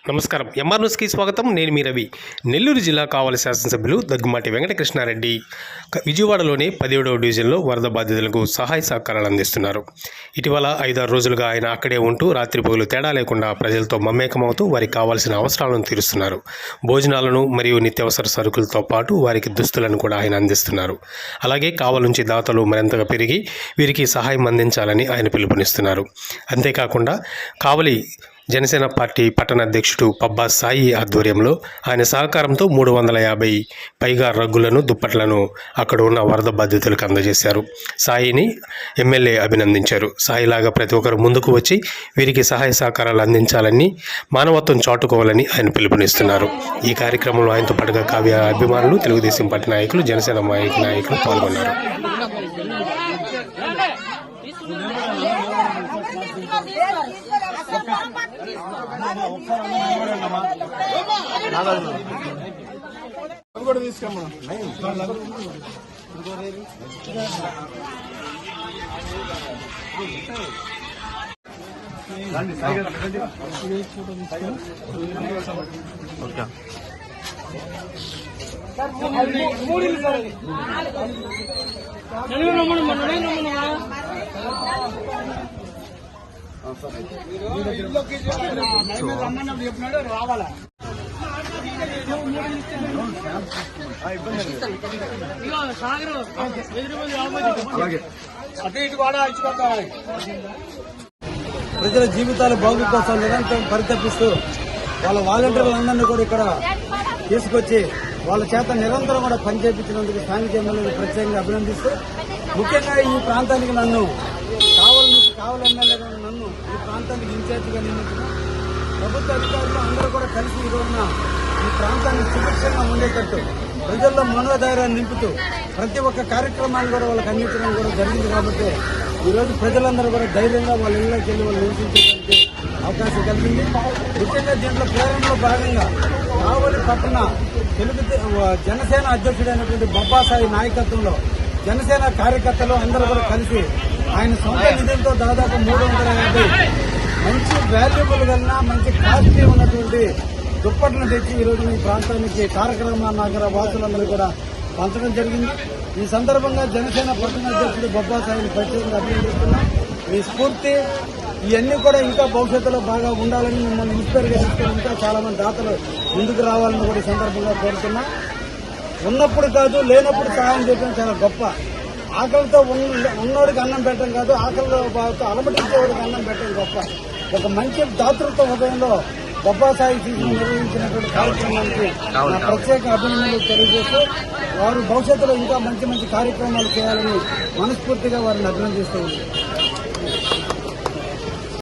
నమస్కారం. ఎంఆర్ న్యూస్కి స్వాగతం. నేను మీ రవి. నెల్లూరు జిల్లా కావలి శాసనసభ్యులు దగ్గుమాటి వెంకటకృష్ణారెడ్డి విజయవాడలోని 17వ డివిజన్లో వరద బాధితులకు సహాయ సహకారాలు అందిస్తున్నారు. ఇటీవల 5-6 రోజులుగా ఆయన అక్కడే ఉంటూ రాత్రిపగలు తేడా లేకుండా ప్రజలతో మమేకమవుతూ వారికి కావాల్సిన అవసరాలను తీరుస్తున్నారు. భోజనాలను మరియు నిత్యావసర సరుకులతో పాటు వారికి దుస్తులను కూడా ఆయన అందిస్తున్నారు. అలాగే కావలి నుంచి దాతలు మరింతగా పెరిగి వీరికి సహాయం అందించాలని ఆయన పిలుపునిస్తున్నారు. అంతేకాకుండా కావలి జనసేన పార్టీ పట్టణ అధ్యక్షుడు పబ్బా సాయి ఆధ్వర్యంలో ఆయన సహకారంతో 350 పైగా రగ్గులను, దుప్పట్లను అక్కడ ఉన్న వరద బాధితులకు అందజేశారు. సాయిని ఎమ్మెల్యే అభినందించారు. సాయిలాగా ప్రతి ఒక్కరు ముందుకు వచ్చి వీరికి సహాయ సహకారాలు అందించాలని, మానవత్వం చాటుకోవాలని ఆయన పిలుపునిస్తున్నారు. ఈ కార్యక్రమంలో ఆయనతో పాటుగా కావ్య అభిమానులు, తెలుగుదేశం పార్టీ నాయకులు, జనసేన నాయకులు పాల్గొన్నారు. రావాలా ప్రజల జీవితాలు బాగు కోసం నిరంతరం పరితపిస్తూ వాళ్ళ వాలంటీర్లందరినీ కూడా ఇక్కడ తీసుకొచ్చి వాళ్ళ చేత నిరంతరం కూడా పనిచేపించినందుకు స్థానిక ఎమ్మెల్యేలు ప్రత్యేకంగా అభినందిస్తూ, ముఖ్యంగా ఈ ప్రాంతానికి నన్ను కావలి ఎమ్మెల్యేగా నన్ను ఈ ప్రాంతానికి ఇన్ఛార్జిగా నియమించిన ప్రభుత్వ అధికారులు అందరూ కూడా కలిసి ఈ రోజున ఈ ప్రాంతాన్ని సుభిక్షంగా ఉండేటట్టు ప్రజల్లో మనోధైర్యాన్ని నింపుతూ ప్రతి ఒక్క కార్యక్రమాన్ని కూడా వాళ్ళకి అందించడం కూడా జరిగింది. కాబట్టి ఈరోజు ప్రజలందరూ కూడా ధైర్యంగా వాళ్ళ ఇళ్ళకి వెళ్ళి వాళ్ళు నివసించడానికి అవకాశం కలిగింది. ముఖ్యంగా దీంట్లో ప్రేరణలో భాగంగా కావలి పట్టణ జనసేన అధ్యక్షుడైనటువంటి పబ్బా సాయి నాయకత్వంలో జనసేన కార్యకర్తలు అందరూ కూడా కలిసి ఆయన సొంత నిధులతో దాదాపు 350 మంచి వాల్యుబుల్ కన్నా మంచి కాస్ట్లీ ఉన్నటువంటి దుప్పట్లను తెచ్చి ఈ రోజు ఈ ప్రాంతానికి కార్యక్రమ నగర వాసులందరూ కూడా పంచడం జరిగింది. ఈ సందర్భంగా జనసేన పట్టణ అధ్యక్షుడు పబ్బా సాయిని ప్రత్యేకంగా అభినందిస్తున్నాం. మీ స్ఫూర్తి ఇవన్నీ కూడా ఇంకా భవిష్యత్తులో బాగా ఉండాలని మిమ్మల్ని ఇన్స్పైర్గా తీసుకుని ఇంకా చాలా మంది దాతలు ముందుకు రావాలని కూడా ఈ సందర్భంగా కోరుతున్నాం. ఉన్నప్పుడు కాదు, లేనప్పుడు సహాయం చేయడం చాలా గొప్ప. ఆకలితో ఉన్నోడికి అన్నం పెట్టడం కాదు, ఆకలితో అలమటించేవాడికి అన్నం పెట్టడం గొప్ప. ఒక మంచి దాతృత్వ హృదయంలో పబ్బా సాయి నిర్వహించినటువంటి కార్యక్రమానికి నా ప్రత్యేక అభినందనలు తెలియజేస్తూ వారు భవిష్యత్తులో ఇంకా మంచి మంచి కార్యక్రమాలు చేయాలని మనస్ఫూర్తిగా వారిని అభినందిస్తూ ఉంది.